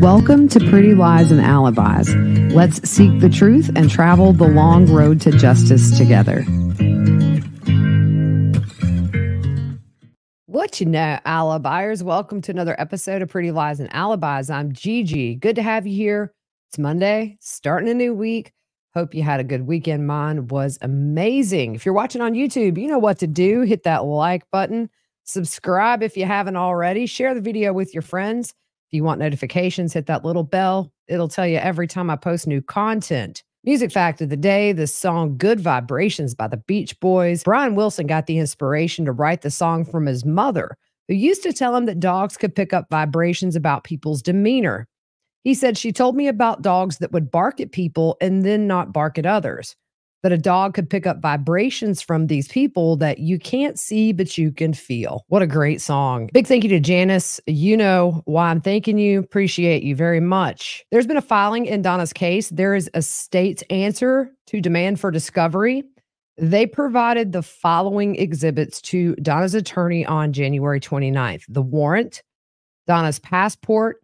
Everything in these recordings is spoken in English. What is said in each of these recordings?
Welcome to Pretty Lies and Alibis. Let's seek the truth and travel the long road to justice together. What you know, Alibis? Welcome to another episode of Pretty Lies and Alibis. I'm Gigi. Good to have you here. It's Monday, starting a new week. Hope you had a good weekend. Mine was amazing. If you're watching on YouTube, you know what to do. Hit that like button. Subscribe if you haven't already. Share the video with your friends. If you want notifications, hit that little bell. It'll tell you every time I post new content. Music fact of the day, the song Good Vibrations by the Beach Boys. Brian Wilson got the inspiration to write the song from his mother, who used to tell him that dogs could pick up vibrations about people's demeanor. He said, she told me about dogs that would bark at people and then not bark at others. That a dog could pick up vibrations from these people that you can't see, but you can feel. What a great song. Big thank you to Janice. You know why I'm thanking you. Appreciate you very much. There's been a filing in Donna's case. There is a state's answer to demand for discovery. They provided the following exhibits to Donna's attorney on January 29th. The warrant, Donna's passport,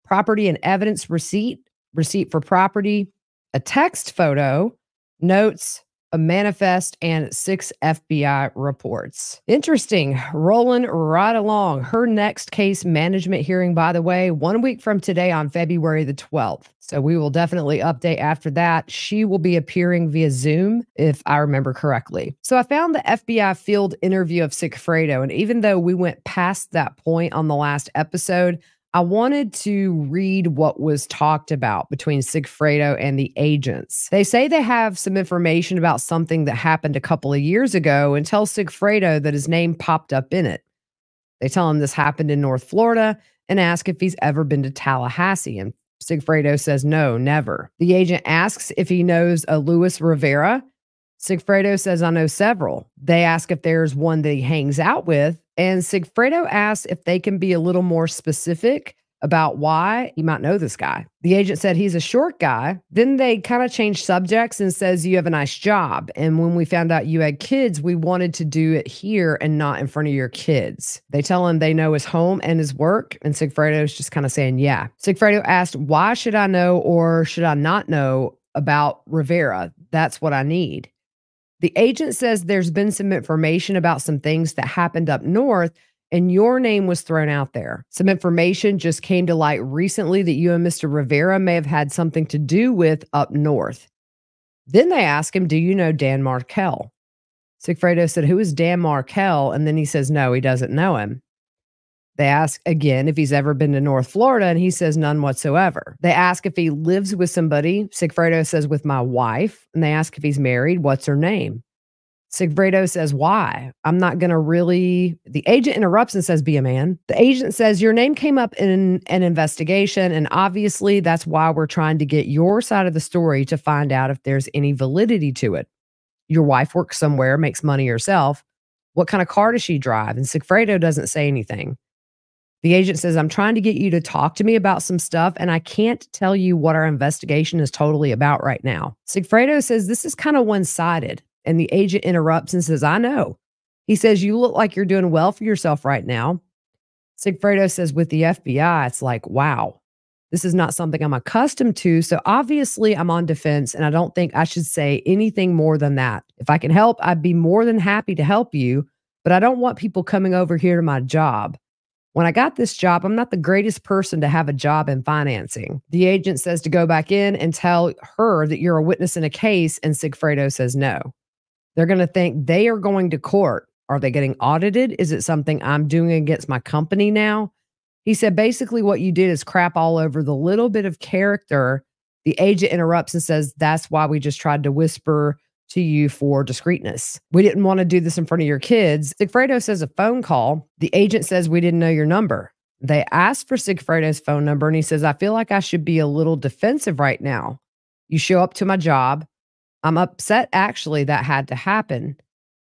property and evidence receipt, receipt for property, a text photo, notes, a manifest, and 6 FBI reports. Interesting. Rolling right along. Her next case management hearing, by the way, 1 week from today on February the 12th. So we will definitely update after that. She will be appearing via Zoom, if I remember correctly. So I found the FBI field interview of Sigfredo, and even though we went past that point on the last episode, I wanted to read what was talked about between Sigfredo and the agents. They say they have some information about something that happened a couple of years ago and tell Sigfredo that his name popped up in it. They tell him this happened in North Florida and ask if he's ever been to Tallahassee. And Sigfredo says, no, never. The agent asks if he knows a Luis Rivera. Sigfredo says, I know several. They ask if there's one that he hangs out with. And Sigfredo asks if they can be a little more specific about why he might know this guy. The agent said he's a short guy. Then they kind of changed subjects and says, you have a nice job. And when we found out you had kids, we wanted to do it here and not in front of your kids. They tell him they know his home and his work. And Sigfredo's just kind of saying, yeah. Sigfredo asked, why should I know or should I not know about Rivera? That's what I need. The agent says there's been some information about some things that happened up north, and your name was thrown out there. Some information just came to light recently that you and Mr. Rivera may have had something to do with up north. Then they ask him, do you know Dan Markel? Sigfredo said, who is Dan Markel? And then he says, no, he doesn't know him. They ask again if he's ever been to North Florida, and he says none whatsoever. They ask if he lives with somebody. Sigfredo says, with my wife. And they ask if he's married. What's her name? Sigfredo says, why? I'm not going to really... The agent interrupts and says, be a man. The agent says, your name came up in an investigation, and obviously that's why we're trying to get your side of the story to find out if there's any validity to it. Your wife works somewhere, makes money herself. What kind of car does she drive? And Sigfredo doesn't say anything. The agent says, I'm trying to get you to talk to me about some stuff, and I can't tell you what our investigation is totally about right now. Sigfredo says, this is kind of one-sided, and the agent interrupts and says, I know. He says, you look like you're doing well for yourself right now. Sigfredo says, with the FBI, it's like, wow, this is not something I'm accustomed to, so obviously I'm on defense, and I don't think I should say anything more than that. If I can help, I'd be more than happy to help you, but I don't want people coming over here to my job. When I got this job, I'm not the greatest person to have a job in financing. The agent says to go back in and tell her that you're a witness in a case, and Sigfredo says no. They're going to think they are going to court. Are they getting audited? Is it something I'm doing against my company now? He said, basically what you did is crap all over the little bit of character. The agent interrupts and says, that's why we just tried to whisper to you for discreetness. We didn't want to do this in front of your kids. Sigfredo says a phone call. The agent says, we didn't know your number. They asked for Sigfredo's phone number, and he says, I feel like I should be a little defensive right now. You show up to my job. I'm upset, actually, that had to happen.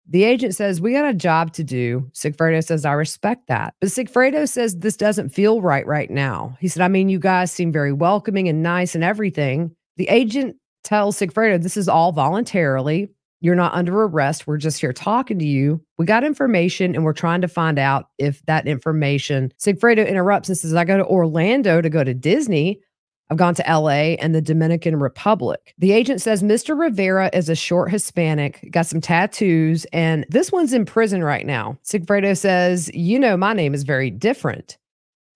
The agent says, we got a job to do. Sigfredo says, I respect that. But Sigfredo says, this doesn't feel right now. He said, I mean, you guys seem very welcoming and nice and everything. The agent tells Sigfredo this is all voluntarily. You're not under arrest. We're just here talking to you. We got information and we're trying to find out if that information. Sigfredo interrupts and says, I go to Orlando to go to Disney. I've gone to LA and the Dominican Republic. The agent says, Mr. Rivera is a short Hispanic, got some tattoos, and this one's in prison right now. Sigfredo says, you know, my name is very different.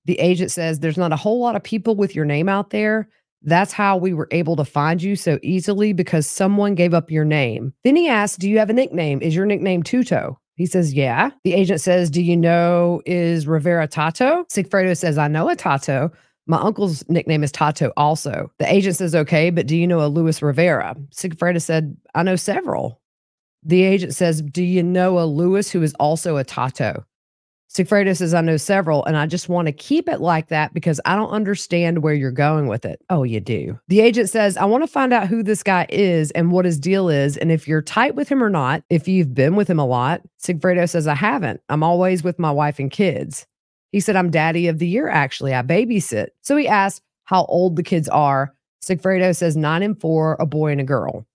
The agent says, there's not a whole lot of people with your name out there. That's how we were able to find you so easily because someone gave up your name. Then he asks, do you have a nickname? Is your nickname Tuto? He says, yeah. The agent says, do you know, is Rivera Tato? Sigfredo says, I know a Tato. My uncle's nickname is Tato also. The agent says, okay, but do you know a Luis Rivera? Sigfredo said, I know several. The agent says, do you know a Luis who is also a Tato? Sigfredo says, I know several, and I just want to keep it like that because I don't understand where you're going with it. Oh, you do. The agent says, I want to find out who this guy is and what his deal is, and if you're tight with him or not, if you've been with him a lot. Sigfredo says, I haven't. I'm always with my wife and kids. He said, I'm daddy of the year, actually. I babysit. So he asked how old the kids are. Sigfredo says 9 and 4, a boy and a girl.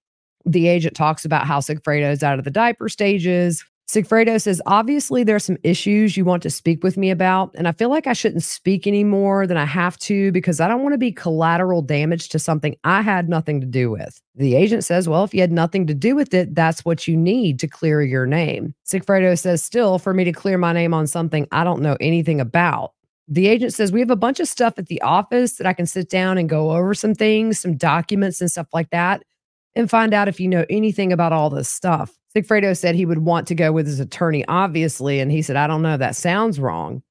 The agent talks about how Sigfredo's out of the diaper stages. Sigfredo says, obviously, there are some issues you want to speak with me about, and I feel like I shouldn't speak any more than I have to because I don't want to be collateral damage to something I had nothing to do with. The agent says, well, if you had nothing to do with it, that's what you need to clear your name. Sigfredo says, still, for me to clear my name on something I don't know anything about. The agent says, we have a bunch of stuff at the office that I can sit down and go over some things, some documents and stuff like that, and find out if you know anything about all this stuff. Sigfredo said he would want to go with his attorney, obviously, and he said, I don't know, that sounds wrong.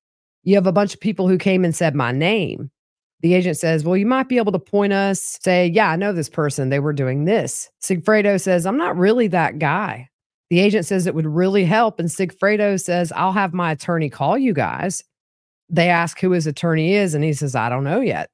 You have a bunch of people who came and said my name. The agent says, well, you might be able to point us, say, yeah, I know this person. They were doing this. Sigfredo says, I'm not really that guy. The agent says it would really help, and Sigfredo says, I'll have my attorney call you guys. They ask who his attorney is, and he says, I don't know yet.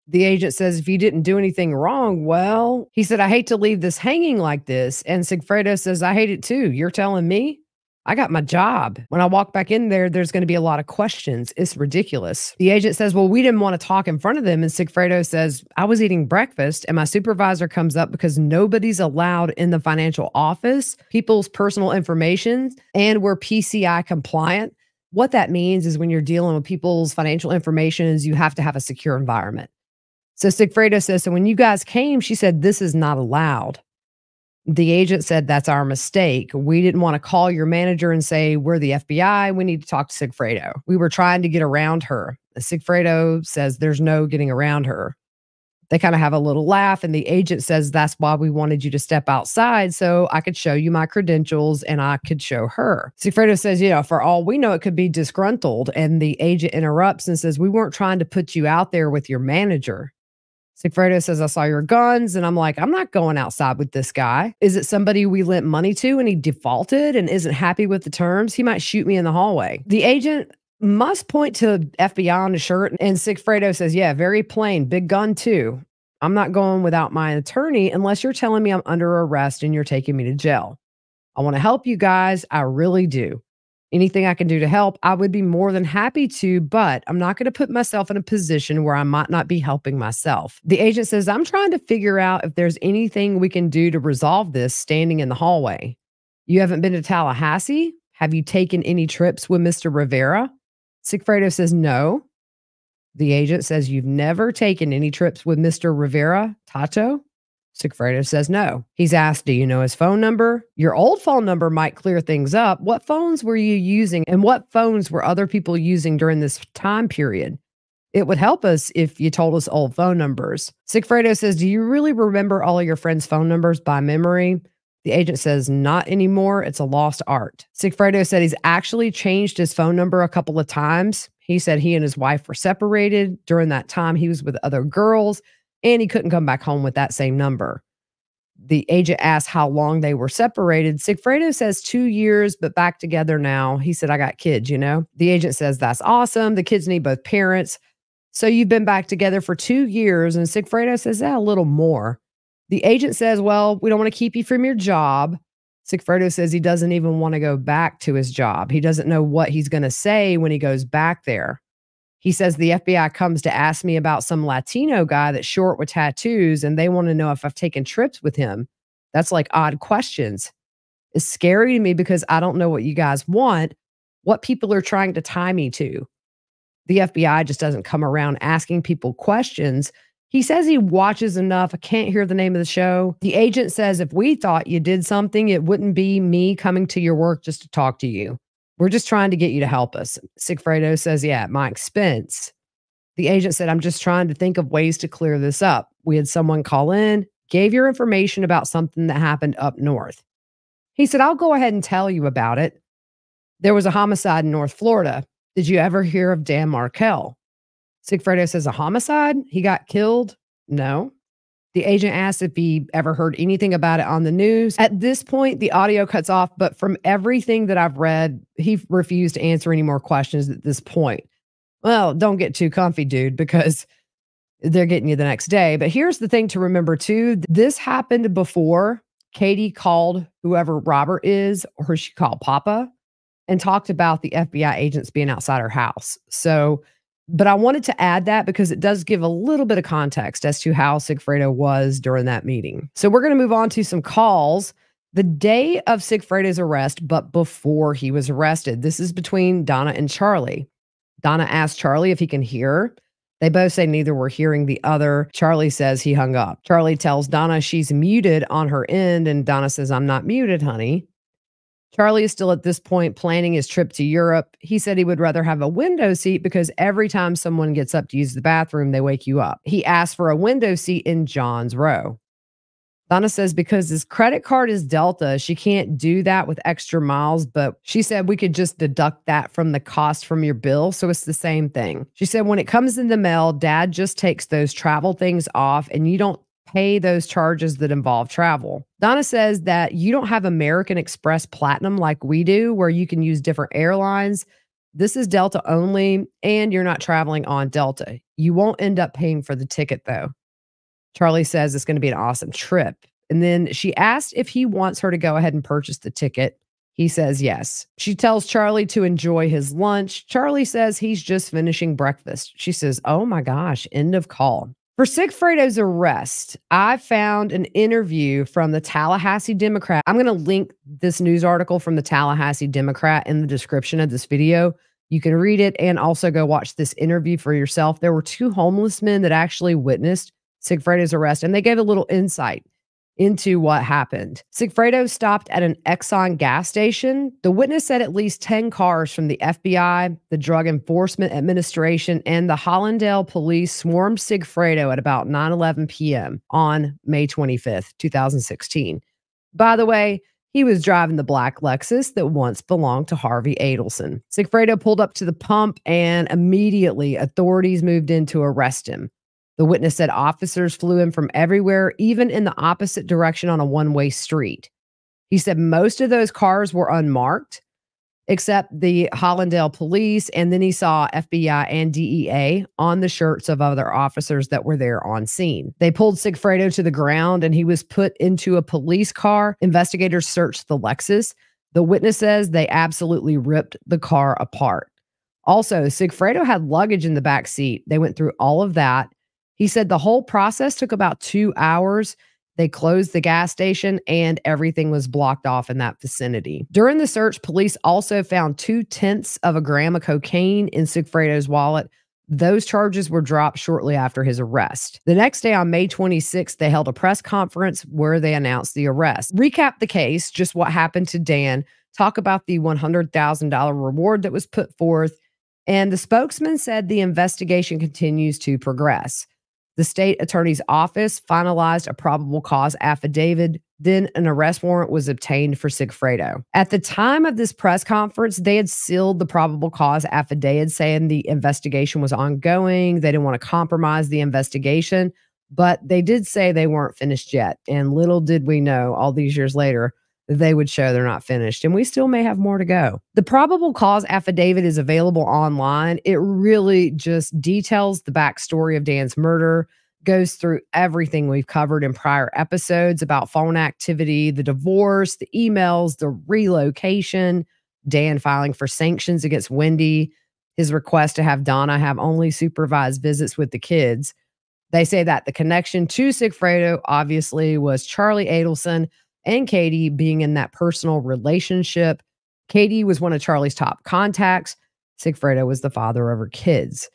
The agent says, if you didn't do anything wrong, well, he said, I hate to leave this hanging like this. And Sigfredo says, I hate it too. You're telling me? I got my job. When I walk back in there, there's going to be a lot of questions. It's ridiculous. The agent says, well, we didn't want to talk in front of them. And Sigfredo says, I was eating breakfast and my supervisor comes up because nobody's allowed in the financial office, people's personal information, and we're PCI compliant. What that means is when you're dealing with people's financial information is you have to have a secure environment. So Sigfredo says, so when you guys came, she said, this is not allowed. The agent said, that's our mistake. We didn't want to call your manager and say, we're the FBI. We need to talk to Sigfredo. We were trying to get around her. Sigfredo says, there's no getting around her. They kind of have a little laugh, and the agent says, that's why we wanted you to step outside so I could show you my credentials and I could show her. Sigfredo says, for all we know, it could be disgruntled. And the agent interrupts and says, we weren't trying to put you out there with your manager. Sigfredo says, I saw your guns. And I'm like, I'm not going outside with this guy. Is it somebody we lent money to and he defaulted and isn't happy with the terms? He might shoot me in the hallway. The agent must point to FBI on his shirt. And Sigfredo says, yeah, very plain, big gun too. I'm not going without my attorney unless you're telling me I'm under arrest and you're taking me to jail. I want to help you guys. I really do. Anything I can do to help, I would be more than happy to, but I'm not going to put myself in a position where I might not be helping myself. The agent says, I'm trying to figure out if there's anything we can do to resolve this standing in the hallway. You haven't been to Tallahassee? Have you taken any trips with Mr. Rivera? Sigfredo says, no. The agent says, you've never taken any trips with Mr. Rivera, Tato? Sigfredo says no. He's asked, do you know his phone number? Your old phone number might clear things up. What phones were you using and what phones were other people using during this time period? It would help us if you told us old phone numbers. Sigfredo says, do you really remember all of your friends' phone numbers by memory? The agent says, not anymore. It's a lost art. Sigfredo said he's actually changed his phone number a couple of times. He said he and his wife were separated. During that time, he was with other girls, and he couldn't come back home with that same number. The agent asked how long they were separated. Sigfredo says 2 years, but back together now. He said, I got kids, The agent says, that's awesome. The kids need both parents. So you've been back together for 2 years. And Sigfredo says, a little more. The agent says, well, we don't want to keep you from your job. Sigfredo says he doesn't even want to go back to his job. He doesn't know what he's going to say when he goes back there. He says the FBI comes to ask me about some Latino guy that's short with tattoos, and they want to know if I've taken trips with him. That's like odd questions. It's scary to me because I don't know what you guys want, what people are trying to tie me to. The FBI just doesn't come around asking people questions. He says he watches enough. I can't hear the name of the show. The agent says, if we thought you did something, it wouldn't be me coming to your work just to talk to you. We're just trying to get you to help us. Sigfredo says, yeah, at my expense. The agent said, I'm just trying to think of ways to clear this up. We had someone call in, gave your information about something that happened up north. He said, I'll go ahead and tell you about it. There was a homicide in North Florida. Did you ever hear of Dan Markel? Sigfredo says, a homicide? He got killed? No. The agent asked if he ever heard anything about it on the news. At this point, the audio cuts off, but from everything that I've read, he refused to answer any more questions at this point. Well, don't get too comfy, dude, because they're getting you the next day. But here's the thing to remember, too. This happened before Katie called whoever Robert is, or she called Papa, and talked about the FBI agents being outside her house. So, but I wanted to add that because it does give a little bit of context as to how Sigfredo was during that meeting. So we're going to move on to some calls. The day of Sigfredo's arrest, but before he was arrested. This is between Donna and Charlie. Donna asked Charlie if he can hear. They both say neither were hearing the other. Charlie says he hung up. Charlie tells Donna she's muted on her end, and Donna says, I'm not muted, honey. Charlie is still at this point planning his trip to Europe. He said he would rather have a window seat because every time someone gets up to use the bathroom, they wake you up. He asked for a window seat in John's row. Donna says because his credit card is Delta, she can't do that with extra miles, but she said we could just deduct that from the cost from your bill, so it's the same thing. She said when it comes in the mail, Dad just takes those travel things off and you don't pay those charges that involve travel. Donna says that you don't have American Express Platinum like we do, where you can use different airlines. This is Delta only, and you're not traveling on Delta. You won't end up paying for the ticket, though. Charlie says it's going to be an awesome trip. And then she asked if he wants her to go ahead and purchase the ticket. He says yes. She tells Charlie to enjoy his lunch. Charlie says he's just finishing breakfast. She says, oh my gosh, end of call. For Sigfredo's arrest, I found an interview from the Tallahassee Democrat. I'm going to link this news article from the Tallahassee Democrat in the description of this video. You can read it and also go watch this interview for yourself. There were two homeless men that actually witnessed Sigfredo's arrest, and they gave a little insight into what happened. Sigfredo stopped at an Exxon gas station. The witness said at least 10 cars from the FBI, the Drug Enforcement Administration, and the Hollandale police swarmed Sigfredo at about 9:11 p.m. on May 25th, 2016. By the way, he was driving the black Lexus that once belonged to Harvey Adelson. Sigfredo pulled up to the pump, and immediately authorities moved in to arrest him. The witness said officers flew in from everywhere, even in the opposite direction on a one-way street. He said most of those cars were unmarked, except the Hollandale police, and then he saw FBI and DEA on the shirts of other officers that were there on scene. They pulled Sigfredo to the ground, and he was put into a police car. Investigators searched the Lexus. The witness says they absolutely ripped the car apart. Also, Sigfredo had luggage in the back seat. They went through all of that. He said the whole process took about 2 hours. They closed the gas station and everything was blocked off in that vicinity. During the search, police also found 0.2 of a gram of cocaine in Sigfredo's wallet. Those charges were dropped shortly after his arrest. The next day, on May 26th, they held a press conference where they announced the arrest. Recap the case, just what happened to Dan, talk about the $100,000 reward that was put forth, and the spokesman said the investigation continues to progress. The state attorney's office finalized a probable cause affidavit. Then an arrest warrant was obtained for Sigfredo. At the time of this press conference, they had sealed the probable cause affidavit saying the investigation was ongoing. They didn't want to compromise the investigation, but they did say they weren't finished yet. And little did we know, all these years later, they would show they're not finished, and we still may have more to go. The probable cause affidavit is available online. It really just details the backstory of Dan's murder, goes through everything we've covered in prior episodes about phone activity, the divorce, the emails, the relocation, Dan filing for sanctions against Wendi, his request to have Donna have only supervised visits with the kids. They say that the connection to Sigfredo obviously was Charlie Adelson. and Katie being in that personal relationship. Katie was one of Charlie's top contacts. Sigfredo was the father of her kids.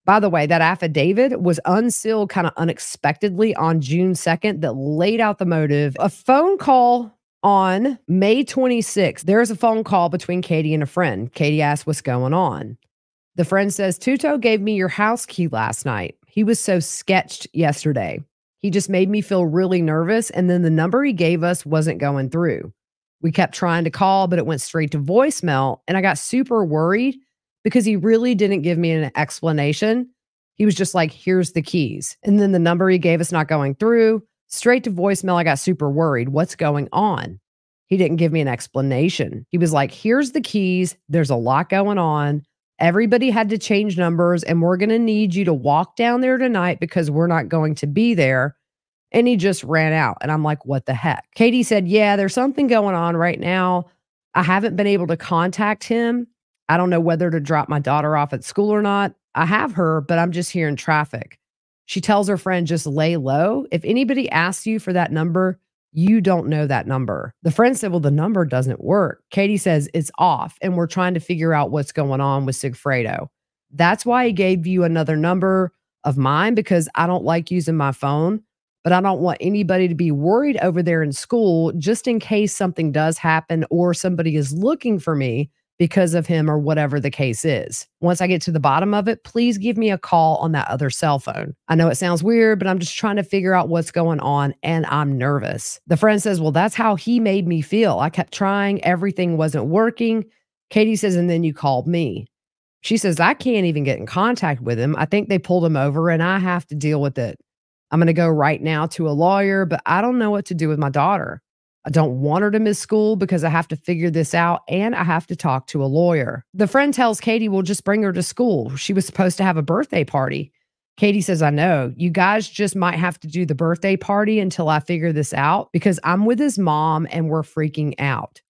By the way, that affidavit was unsealed kind of unexpectedly on June 2nd that laid out the motive. A phone call on May 26th. There's a phone call between Katie and a friend. Katie asked what's going on. The friend says, Tuto gave me your house key last night. He was so sketched yesterday. He just made me feel really nervous, and then the number he gave us wasn't going through. We kept trying to call, but it went straight to voicemail, and I got super worried because he really didn't give me an explanation. He was just like, here's the keys. And then the number he gave us not going through, straight to voicemail. I got super worried. What's going on? He didn't give me an explanation. He was like, here's the keys. There's a lot going on. Everybody had to change numbers, and we're going to need you to walk down there tonight because we're not going to be there. And he just ran out. And I'm like, what the heck? Katie said, yeah, there's something going on right now. I haven't been able to contact him. I don't know whether to drop my daughter off at school or not. I have her, but I'm just here in traffic. She tells her friend, just lay low. If anybody asks you for that number, you don't know that number. The friend said, well, the number doesn't work. Katie says it's off, and we're trying to figure out what's going on with Sigfredo. That's why he gave you another number of mine, because I don't like using my phone, but I don't want anybody to be worried over there in school just in case something does happen or somebody is looking for me because of him or whatever the case is. Once I get to the bottom of it, please give me a call on that other cell phone. I know it sounds weird, but I'm just trying to figure out what's going on, and I'm nervous. The friend says, well, that's how he made me feel. I kept trying. Everything wasn't working. Katie says, and then you called me. She says, I can't even get in contact with him. I think they pulled him over, and I have to deal with it. I'm going to go right now to a lawyer, but I don't know what to do with my daughter. I don't want her to miss school because I have to figure this out, and I have to talk to a lawyer. The friend tells Katie, we'll just bring her to school. She was supposed to have a birthday party. Katie says, I know. You guys just might have to do the birthday party until I figure this out because I'm with his mom and we're freaking out.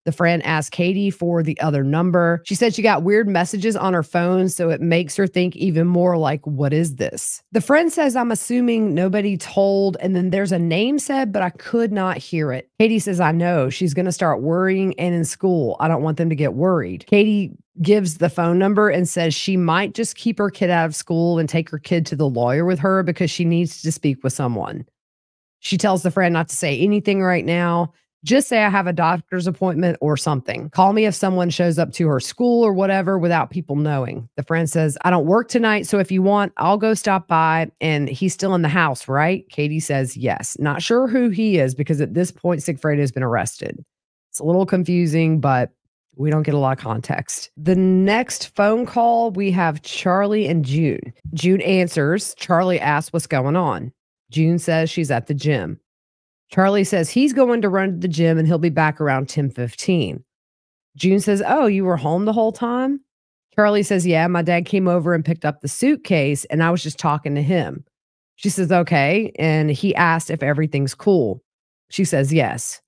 The friend asked Katie for the other number. She said she got weird messages on her phone, so it makes her think even more like, what is this? The friend says, I'm assuming nobody told, and then there's a name said, but I could not hear it. Katie says, I know. She's going to start worrying, and in school, I don't want them to get worried. Katie gives the phone number and says she might just keep her kid out of school and take her kid to the lawyer with her because she needs to speak with someone. She tells the friend not to say anything right now. Just say I have a doctor's appointment or something. Call me if someone shows up to her school or whatever without people knowing. The friend says, I don't work tonight, so if you want, I'll go stop by. And he's still in the house, right? Katie says, yes. Not sure who he is because at this point, Sigfredo has been arrested. It's a little confusing, but we don't get a lot of context. The next phone call, we have Charlie and June. June answers. Charlie asks what's going on. June says she's at the gym. Charlie says he's going to run to the gym and he'll be back around 10:15. June says, oh, you were home the whole time? Charlie says, yeah, my dad came over and picked up the suitcase and I was just talking to him. She says, okay. And he asked if everything's cool. She says, yes.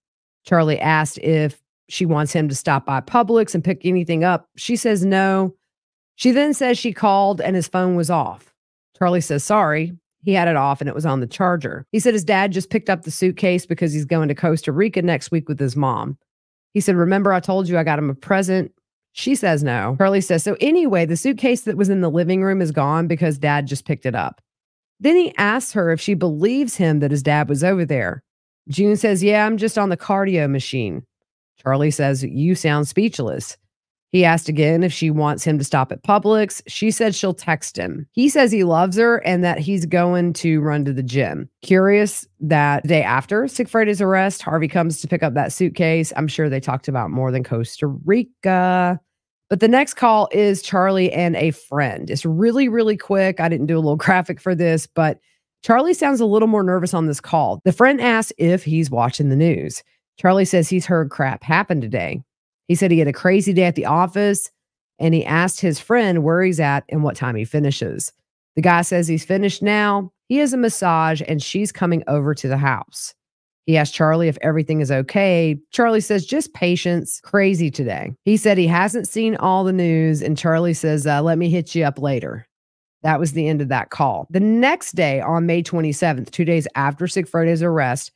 Charlie asked if she wants him to stop by Publix and pick anything up. She says, no. She then says she called and his phone was off. Charlie says, sorry. He had it off and it was on the charger. He said his dad just picked up the suitcase because he's going to Costa Rica next week with his mom. He said, remember I told you I got him a present? She says no. Charlie says, so anyway, the suitcase that was in the living room is gone because dad just picked it up. Then he asks her if she believes him that his dad was over there. June says, yeah, I'm just on the cardio machine. Charlie says, you sound speechless. He asked again if she wants him to stop at Publix. She said she'll text him. He says he loves her and that he's going to run to the gym. Curious that the day after Sigfredo's arrest, Harvey comes to pick up that suitcase. I'm sure they talked about more than Costa Rica. But the next call is Charlie and a friend. It's really, really quick. I didn't do a little graphic for this, but Charlie sounds a little more nervous on this call. The friend asks if he's watching the news. Charlie says he's heard crap happen today. He said he had a crazy day at the office, and he asked his friend where he's at and what time he finishes. The guy says he's finished now. He has a massage, and she's coming over to the house. He asked Charlie if everything is okay. Charlie says, just patience. Crazy today. He said he hasn't seen all the news, and Charlie says, let me hit you up later. That was the end of that call. The next day, on May 27th, 2 days after Sigfredo's arrest,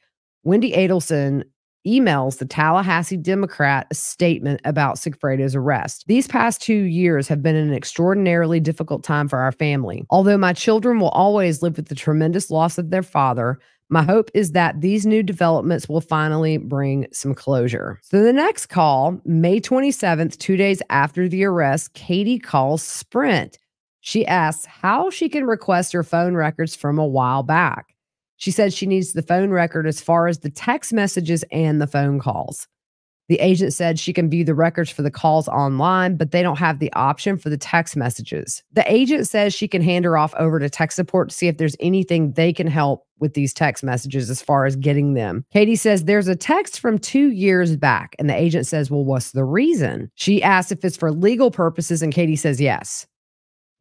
Wendi Adelson emails the Tallahassee Democrat a statement about Sigfredo's arrest. These past 2 years have been an extraordinarily difficult time for our family. Although my children will always live with the tremendous loss of their father, my hope is that these new developments will finally bring some closure. So the next call, May 27th, 2 days after the arrest, Katie calls Sprint. She asks how she can request her phone records from a while back. She said she needs the phone record as far as the text messages and the phone calls. The agent said she can view the records for the calls online, but they don't have the option for the text messages. The agent says she can hand her off over to tech support to see if there's anything they can help with these text messages as far as getting them. Katie says there's a text from 2 years back, and the agent says, well, what's the reason? She asks if it's for legal purposes, and Katie says yes.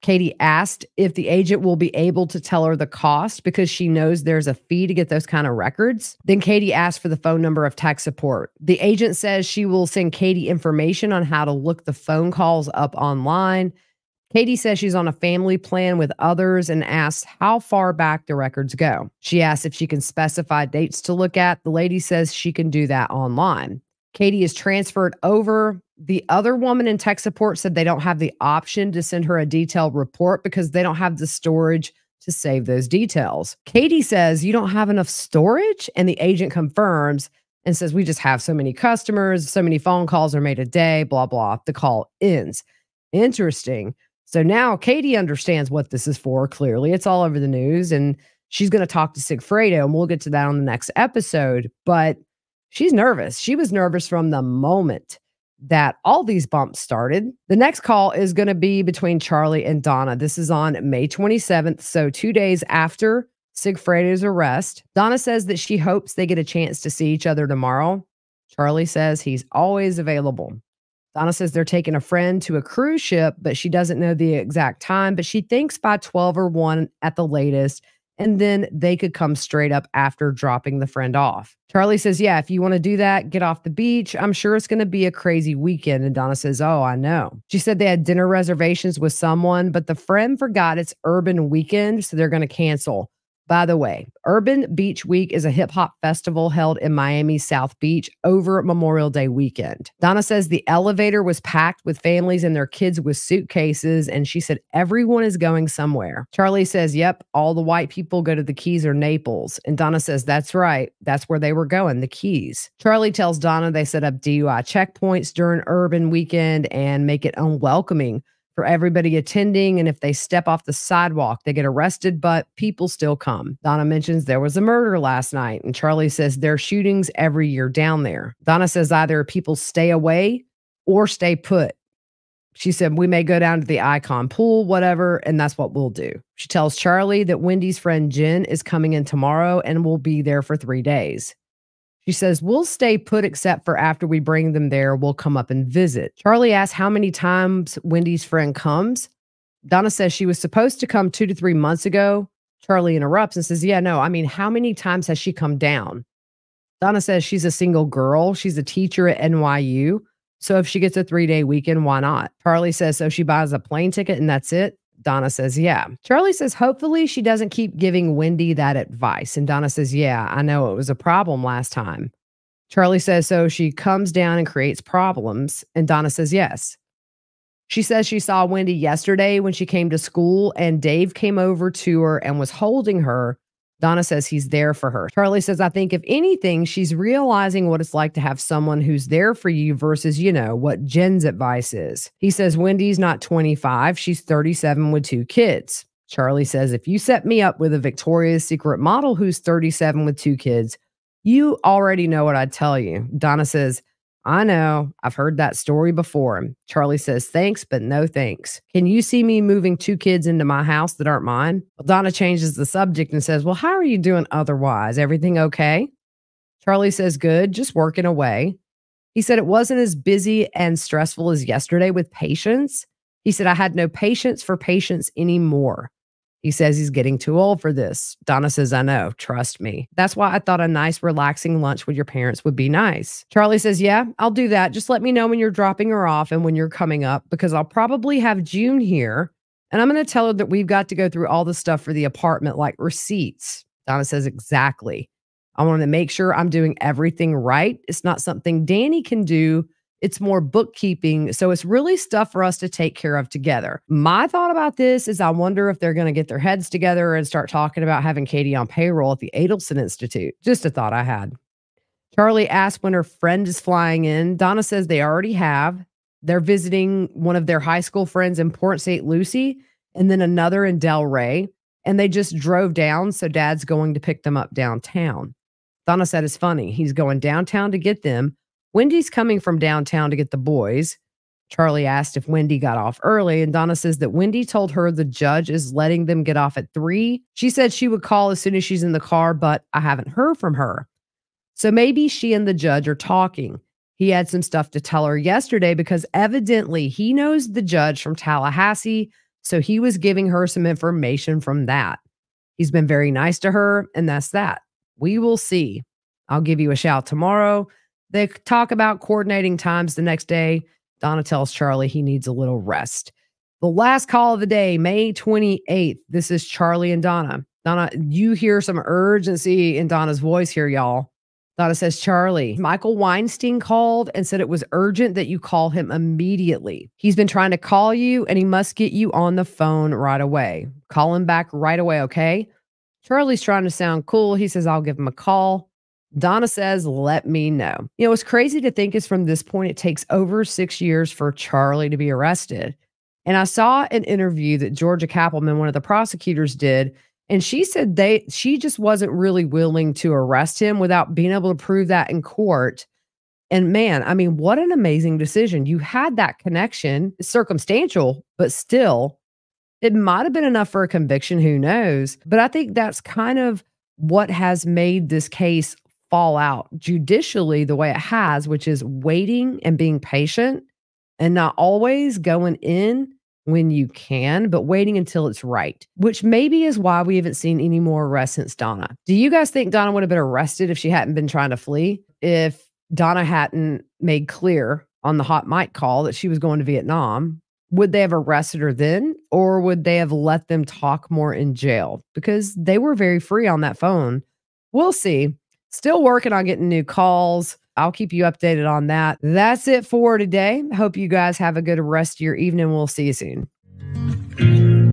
Katie asked if the agent will be able to tell her the cost because she knows there's a fee to get those kind of records. Then Katie asked for the phone number of tech support. The agent says she will send Katie information on how to look the phone calls up online. Katie says she's on a family plan with others and asks how far back the records go. She asks if she can specify dates to look at. The lady says she can do that online. Katie is transferred over. The other woman in tech support said they don't have the option to send her a detailed report because they don't have the storage to save those details. Katie says, you don't have enough storage? And the agent confirms and says, we just have so many customers, so many phone calls are made a day, blah, blah. The call ends. Interesting. So now Katie understands what this is for, clearly. It's all over the news, and she's going to talk to Sigfredo, and we'll get to that on the next episode. But she's nervous. She was nervous from the moment that all these bumps started. The next call is going to be between Charlie and Donna. This is on May 27th, so 2 days after Sigfredo's arrest. Donna says that she hopes they get a chance to see each other tomorrow. Charlie says he's always available. Donna says they're taking a friend to a cruise ship, but she doesn't know the exact time, but she thinks by 12 or 1 at the latest, and then they could come straight up after dropping the friend off. Charlie says, yeah, if you want to do that, get off the beach. I'm sure it's going to be a crazy weekend. And Donna says, oh, I know. She said they had dinner reservations with someone, but the friend forgot it's Urban Weekend, so they're going to cancel. By the way, Urban Beach Week is a hip-hop festival held in Miami's South Beach over Memorial Day weekend. Donna says the elevator was packed with families and their kids with suitcases, and she said everyone is going somewhere. Charlie says, yep, all the white people go to the Keys or Naples. And Donna says, that's right. That's where they were going, the Keys. Charlie tells Donna they set up DUI checkpoints during Urban Weekend and make it unwelcoming for everybody attending, and if they step off the sidewalk, they get arrested, but people still come. Donna mentions there was a murder last night, and Charlie says there are shootings every year down there. Donna says either people stay away or stay put. She said, we may go down to the Icon pool, whatever, and that's what we'll do. She tells Charlie that Wendy's friend Jen is coming in tomorrow and will be there for 3 days. She says, we'll stay put except for after we bring them there, we'll come up and visit. Charlie asks how many times Wendy's friend comes. Donna says she was supposed to come 2 to 3 months ago. Charlie interrupts and says, yeah, no, I mean, how many times has she come down? Donna says she's a single girl. She's a teacher at NYU. So if she gets a 3-day weekend, why not? Charlie says, so she buys a plane ticket and that's it? Donna says, yeah. Charlie says, hopefully she doesn't keep giving Wendi that advice. And Donna says, yeah, I know it was a problem last time. Charlie says, so she comes down and creates problems. And Donna says, yes. She says she saw Wendi yesterday when she came to school and Dave came over to her and was holding her. Donna says he's there for her. Charlie says, I think if anything, she's realizing what it's like to have someone who's there for you versus, what Jen's advice is. He says, Wendy's not 25. She's 37 with 2 kids. Charlie says, if you set me up with a Victoria's Secret model who's 37 with 2 kids, you already know what I'd tell you. Donna says, I know. I've heard that story before. Charlie says, thanks, but no thanks. Can you see me moving 2 kids into my house that aren't mine? Well, Donna changes the subject and says, well, how are you doing otherwise? Everything okay? Charlie says, good, just working away. He said it wasn't as busy and stressful as yesterday with patients. He said, I had no patience for patients anymore. He says he's getting too old for this. Donna says, I know, trust me. That's why I thought a nice, relaxing lunch with your parents would be nice. Charlie says, yeah, I'll do that. Just let me know when you're dropping her off and when you're coming up, because I'll probably have June here. And I'm going to tell her that we've got to go through all the stuff for the apartment, like receipts. Donna says, exactly. I want to make sure I'm doing everything right. It's not something Danny can do. It's more bookkeeping. So it's really stuff for us to take care of together. My thought about this is I wonder if they're going to get their heads together and start talking about having Katie on payroll at the Adelson Institute. Just a thought I had. Charlie asked when her friend is flying in. Donna says they already have. They're visiting one of their high school friends in Port St. Lucie and then another in Delray. And they just drove down. So dad's going to pick them up downtown. Donna said it's funny. He's going downtown to get them. Wendy's coming from downtown to get the boys. Charlie asked if Wendi got off early, and Donna says that Wendi told her the judge is letting them get off at 3. She said she would call as soon as she's in the car, but I haven't heard from her. So maybe she and the judge are talking. He had some stuff to tell her yesterday because evidently he knows the judge from Tallahassee, so he was giving her some information from that. He's been very nice to her, and that's that. We will see. I'll give you a shout tomorrow. They talk about coordinating times the next day. Donna tells Charlie he needs a little rest. The last call of the day, May 28th. This is Charlie and Donna. Donna, you hear some urgency in Donna's voice here, y'all. Donna says, Charlie, Michael Weinstein called and said it was urgent that you call him immediately. He's been trying to call you and he must get you on the phone right away. Call him back right away, okay? Charlie's trying to sound cool. He says, I'll give him a call. Donna says, let me know. You know, it's crazy to think is from this point, it takes over 6 years for Charlie to be arrested. And I saw an interview that Georgia Kappelman, one of the prosecutors, did. And she said she just wasn't really willing to arrest him without being able to prove that in court. And man, I mean, what an amazing decision. You had that connection. It's circumstantial, but still, it might have been enough for a conviction. Who knows? But I think that's kind of what has made this case fall out judicially the way it has, which is waiting and being patient and not always going in when you can, but waiting until it's right, which maybe is why we haven't seen any more arrests since Donna. Do you guys think Donna would have been arrested if she hadn't been trying to flee? If Donna hadn't made clear on the hot mic call that she was going to Vietnam, would they have arrested her then? Or would they have let them talk more in jail? Because they were very free on that phone. We'll see. Still working on getting new calls. I'll keep you updated on that. That's it for today. Hope you guys have a good rest of your evening. We'll see you soon.